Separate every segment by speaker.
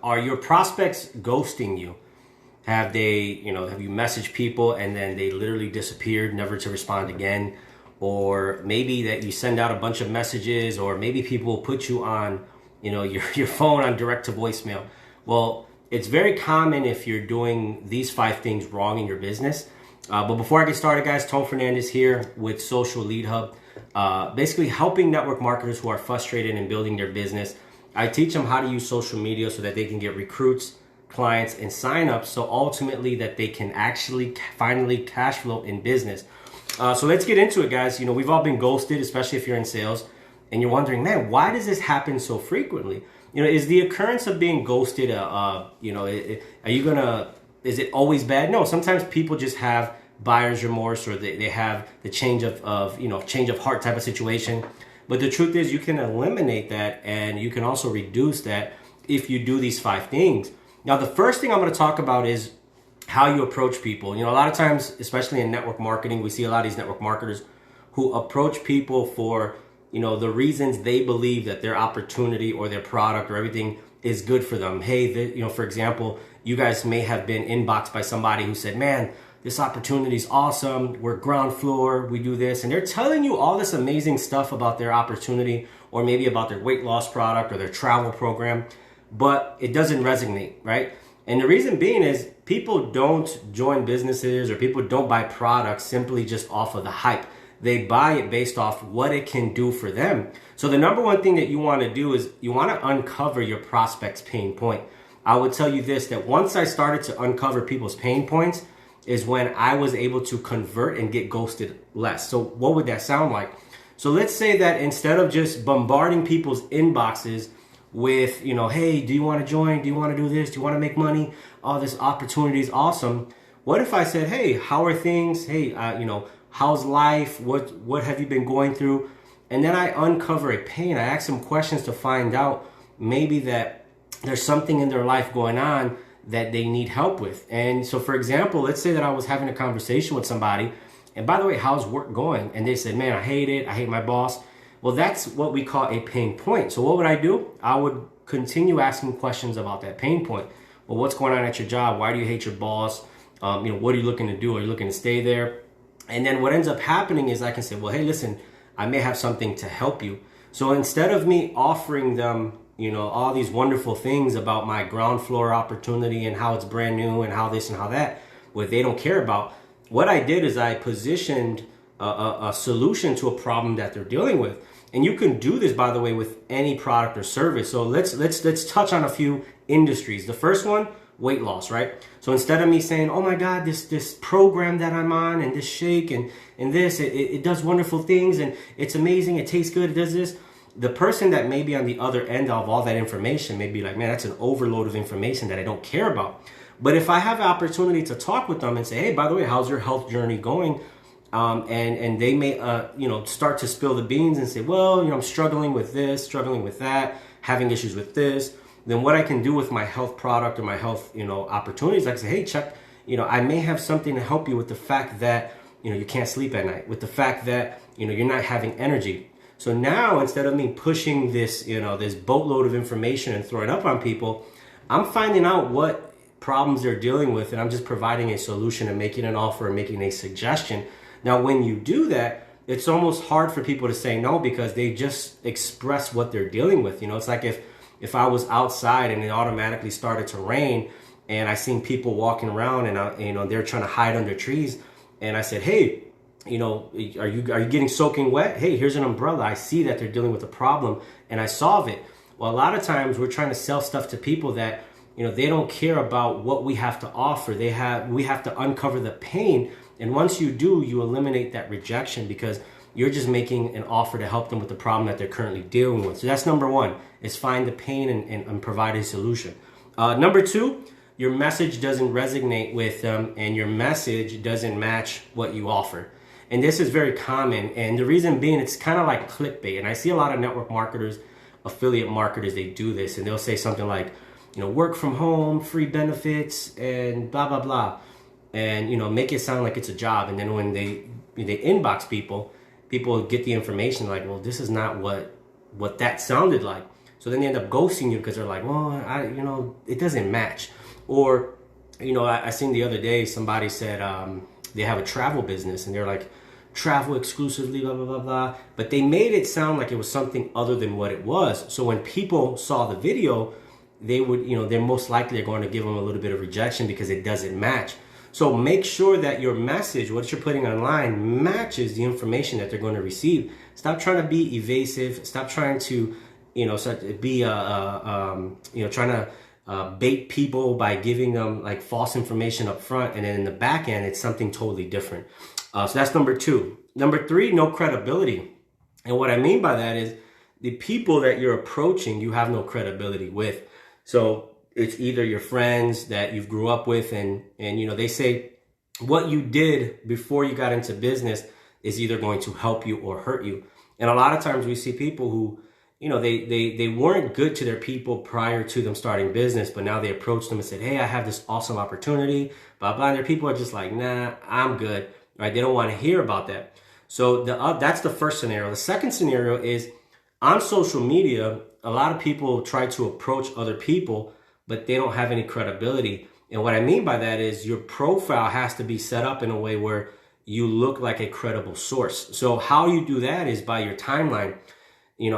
Speaker 1: are your prospects ghosting you? Have they, have you messaged people and then they literally disappeared, never to respond again? Or maybe that you send out a bunch of messages, or maybe people put you on, your phone on direct to voicemail. Well, it's very common if you're doing these 5 things wrong in your business. But before I get started, guys, Tone Fernandez here with Social Lead Hub, basically helping network marketers who are frustrated in building their business. I teach them how to use social media so that they can get recruits, clients, and signups, so ultimately that they can actually finally cash flow in business. So let's get into it, guys. We've all been ghosted, especially if you're in sales, and you're wondering, man, why does this happen so frequently? Is the occurrence of being ghosted, is it always bad? No, sometimes people just have buyer's remorse, or they have the change of heart type of situation. But the truth is, you can eliminate that, and you can also reduce that if you do these 5 things. Now, the first thing I'm going to talk about is how you approach people. A lot of times, especially in network marketing, we see a lot of these network marketers who approach people for, the reasons they believe that their opportunity or their product or everything is good for them. Hey, for example, you guys may have been inboxed by somebody who said, man, this opportunity is awesome. We're ground floor. We do this. And they're telling you all this amazing stuff about their opportunity, or maybe about their weight loss product or their travel program, but it doesn't resonate, right? And the reason being is people don't join businesses, or people don't buy products simply just off of the hype. They buy it based off what it can do for them. So the number one thing that you want to do is you want to uncover your prospect's pain point. I would tell you this, that once I started to uncover people's pain points is when I was able to convert and get ghosted less. So what would that sound like? So let's say that instead of just bombarding people's inboxes with, hey, do you want to join? Do you want to do this? Do you want to make money? Oh, this opportunity is awesome. What if I said, hey, how are things? Hey, how's life? What have you been going through? And then I uncover a pain. I ask them questions to find out maybe that there's something in their life going on that they need help with. And so, for example, let's say that I was having a conversation with somebody, and by the way, how's work going? And they said, man, I hate it. I hate my boss. Well, that's what we call a pain point. So what would I do? I would continue asking questions about that pain point. Well, what's going on at your job? Why do you hate your boss? What are you looking to do? Are you looking to stay there? And then what ends up happening is I can say, well, hey, listen, I may have something to help you. So instead of me offering them, all these wonderful things about my ground floor opportunity and how it's brand new and how this and how that, what they don't care about, what I did is I positioned a solution to a problem that they're dealing with. And you can do this, by the way, with any product or service. So let's touch on a few industries. The first one, weight loss, right? So instead of me saying, oh my God, this program that I'm on, and this shake and this, it does wonderful things, and it's amazing, it tastes good, it does this. The person that may be on the other end of all that information may be like, man, that's an overload of information that I don't care about. But if I have an opportunity to talk with them and say, hey, by the way, how's your health journey going? And they may, start to spill the beans and say, well, I'm struggling with this, struggling with that, having issues with this. Then what I can do with my health product or my health, opportunities, I can say, hey, Chuck, I may have something to help you with the fact that, you can't sleep at night, with the fact that, you're not having energy. So now, instead of me pushing this, this boatload of information and throwing up on people, I'm finding out what problems they're dealing with, and I'm just providing a solution and making an offer and making a suggestion. Now, when you do that, it's almost hard for people to say no, because they just express what they're dealing with. It's like if I was outside and it automatically started to rain, and I seen people walking around and they're trying to hide under trees, and I said, hey, are you getting soaking wet? Hey, here's an umbrella. I see that they're dealing with a problem, and I solve it. Well, a lot of times we're trying to sell stuff to people that, they don't care about what we have to offer. We have to uncover the pain. And once you do, you eliminate that rejection, because you're just making an offer to help them with the problem that they're currently dealing with. So that's number one, is find the pain and provide a solution. Number two, your message doesn't resonate with them, and your message doesn't match what you offer. And this is very common. And the reason being, it's kind of like clickbait. And I see a lot of network marketers, affiliate marketers, they do this, and they'll say something like, work from home, free benefits, and blah, blah, blah. And, make it sound like it's a job. And then when they inbox people get the information like, well, this is not what that sounded like. So then they end up ghosting you because they're like, well, it doesn't match. Or, I seen the other day somebody said they have a travel business and they're like, travel exclusively, blah, blah, blah, blah. But they made it sound like it was something other than what it was. So when people saw the video, they would, they're most likely going to give them a little bit of rejection because it doesn't match. So make sure that your message, what you're putting online, matches the information that they're going to receive. Stop trying to be evasive. Stop trying to, be, trying to bait people by giving them like false information up front. And then in the back end, it's something totally different. So that's number 2. Number 3, no credibility. And what I mean by that is the people that you're approaching, you have no credibility with. So it's either your friends that you've grew up with and they say what you did before you got into business is either going to help you or hurt you. And a lot of times we see people who, they weren't good to their people prior to them starting business, but now they approach them and said, hey, I have this awesome opportunity, blah, blah. And their people are just like, nah, I'm good, right? They don't want to hear about that. So that's the first scenario. The second scenario is on social media, a lot of people try to approach other people, but they don't have any credibility. And what I mean by that is your profile has to be set up in a way where you look like a credible source. So how you do that is by your timeline.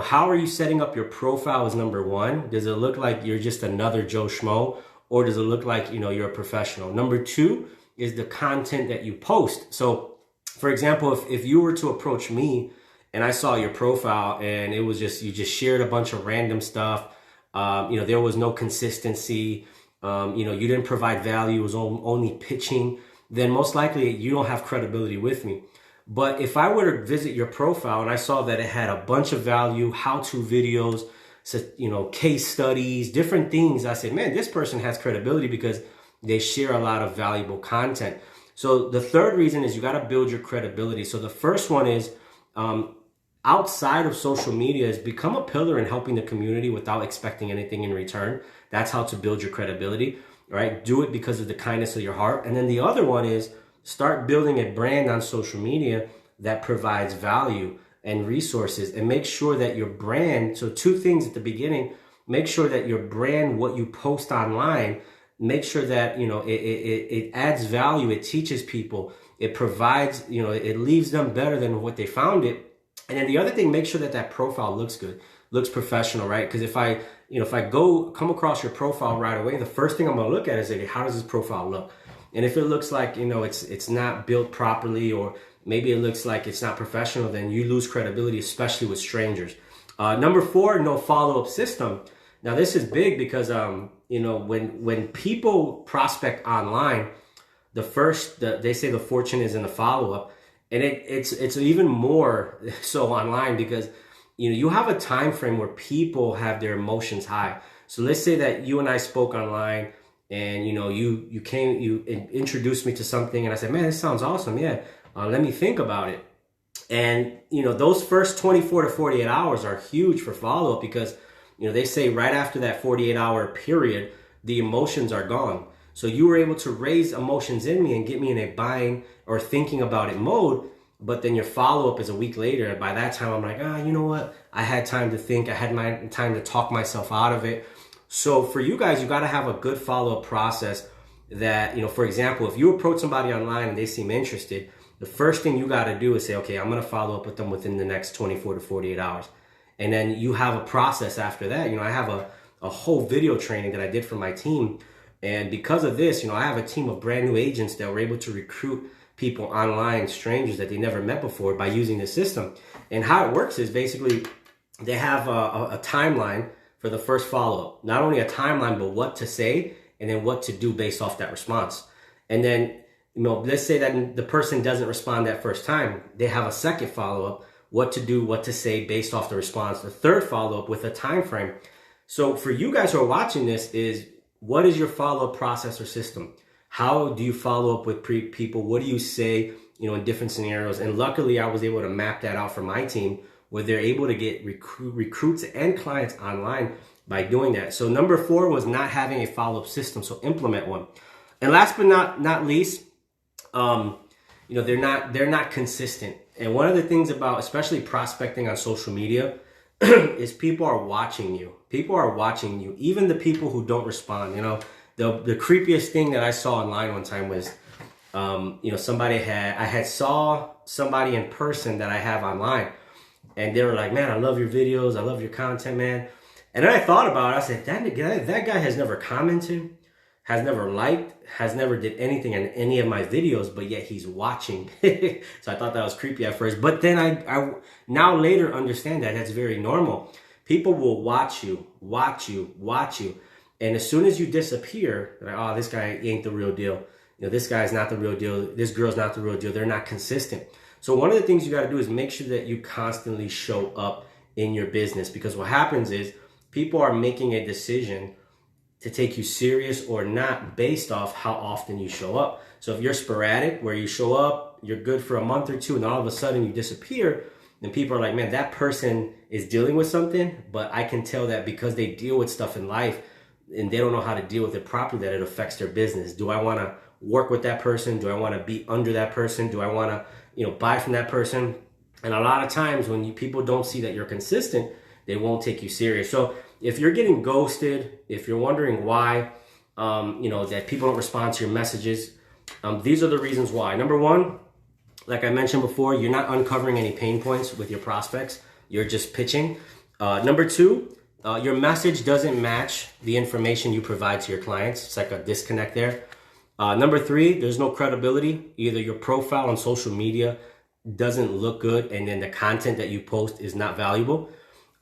Speaker 1: How are you setting up your profile is number 1. Does it look like you're just another Joe Schmo, or does it look like, you're a professional? Number 2 is the content that you post. So for example, if you were to approach me and I saw your profile and it was just, you just shared a bunch of random stuff, there was no consistency, you didn't provide value, it was only pitching, then most likely you don't have credibility with me. But if I were to visit your profile and I saw that it had a bunch of value, how-to videos, case studies, different things, I said, man, this person has credibility because they share a lot of valuable content. So the third reason is you got to build your credibility. So the first one is outside of social media is become a pillar in helping the community without expecting anything in return. That's how to build your credibility, right? Do it because of the kindness of your heart. And then the other one is start building a brand on social media that provides value and resources, and make sure that your brand, so 2 things at the beginning, make sure that your brand, what you post online, make sure that, it adds value, it teaches people, it provides, it leaves them better than what they found it. And then the other thing, make sure that that profile looks good, looks professional, right? Because if I come across your profile right away, the first thing I'm gonna look at is, like, how does this profile look? And if it looks like, it's not built properly, or maybe it looks like it's not professional, then you lose credibility, especially with strangers. Number 4, no follow-up system. Now this is big because, when people prospect online, they say the fortune is in the follow-up. And it's even more so online because, you have a time frame where people have their emotions high. So let's say that you and I spoke online and, you introduced me to something and I said, man, this sounds awesome. Yeah. Let me think about it. And, those first 24 to 48 hours are huge for follow-up because, they say right after that 48-hour period, the emotions are gone. So you were able to raise emotions in me and get me in a buying or thinking about it mode. But then your follow-up is a week later. And by that time, I'm like, you know what? I had time to think. I had my time to talk myself out of it. So for you guys, you got to have a good follow-up process that, for example, if you approach somebody online and they seem interested, the first thing you got to do is say, okay, I'm going to follow up with them within the next 24 to 48 hours. And then you have a process after that. I have a whole video training that I did for my team. And because of this, I have a team of brand new agents that were able to recruit people online, strangers that they never met before, by using this system. And how it works is basically they have a timeline for the first follow-up. Not only a timeline, but what to say and then what to do based off that response. And then, let's say that the person doesn't respond that first time. They have a second follow-up, what to do, what to say based off the response. The third follow-up with a time frame. So for you guys who are watching this is, what is your follow-up process or system? How do you follow up with people? What do you say, in different scenarios? And luckily, I was able to map that out for my team, where they're able to get recruits and clients online by doing that. So number 4 was not having a follow-up system. So implement one. And last but not least, they're not consistent. And one of the things about, especially prospecting on social media, is people are watching you. People are watching you. Even the people who don't respond. You know, the creepiest thing that I saw online one time was, you know, I saw somebody in person that I have online, and they were like, "Man, I love your videos. I love your content, man." And then I thought about it. I said, that guy has never commented, has never liked, has never did anything in any of my videos, but yet he's watching. So I thought that was creepy at first. But then I now later understand that that's very normal. People will watch you. And as soon as you disappear, they're like, oh, this guy ain't the real deal. You know, this guy's not the real deal. This girl's not the real deal. They're not consistent. So one of the things you got to do is make sure that you constantly show up in your business, because what happens is people are making a decision to take you serious or not based off how often you show up. So if you're sporadic, where you show up, you're good for a month or two, and all of a sudden you disappear, then people are like, man, that person is dealing with something, but I can tell that because they deal with stuff in life and they don't know how to deal with it properly, that it affects their business. Do I want to work with that person? Do I want to be under that person? Do I want to, you know, buy from that person? And a lot of times when people don't see that you're consistent, they won't take you serious. So if you're getting ghosted, if you're wondering why, you know, that people don't respond to your messages, these are the reasons why. Number one, like I mentioned before, you're not uncovering any pain points with your prospects. You're just pitching. Number two, your message doesn't match the information you provide to your clients. It's like a disconnect there. Number three, there's no credibility. Either your profile on social media doesn't look good, and then the content that you post is not valuable.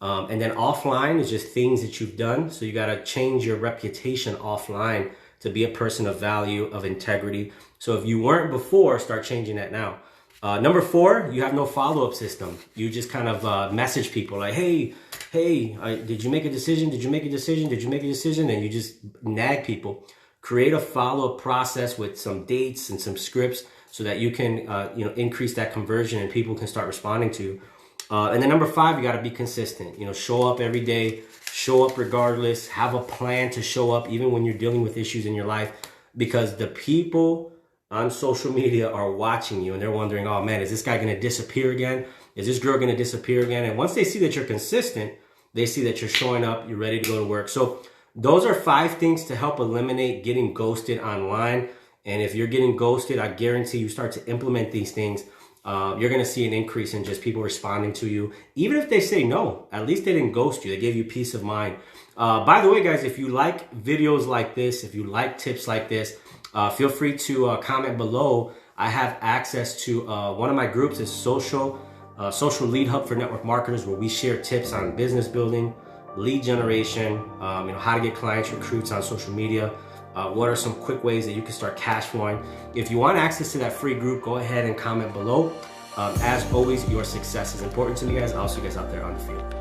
Speaker 1: And then offline is just things that you've done. So you got to change your reputation offline to be a person of value, of integrity. So if you weren't before, start changing that now. Number four, you have no follow-up system. You just kind of message people like, hey, did you make a decision? Did you make a decision? Did you make a decision? And you just nag people. Create a follow-up process with some dates and some scripts so that you can you know, increase that conversion and people can start responding to you. And then number five, you got to be consistent. You know, show up every day, show up regardless, have a plan to show up even when you're dealing with issues in your life, because the people on social media are watching you and they're wondering, oh man, is this guy going to disappear again? Is this girl going to disappear again? And once they see that you're consistent, they see that you're showing up, you're ready to go to work. So those are 5 things to help eliminate getting ghosted online. And if you're getting ghosted, I guarantee you start to implement these things, you're going to see an increase in just people responding to you. Even if they say no, at least they didn't ghost you. They gave you peace of mind. By the way, guys, if you like videos like this, if you like tips like this, feel free to comment below. I have access to one of my groups is Social Lead Hub for Network Marketers, where we share tips on business building, lead generation, you know, how to get clients, recruits on social media. What are some quick ways that you can start cash flowing? If you want access to that free group, go ahead and comment below. As always, your success is important to me, guys. I'll see you guys out there on the field.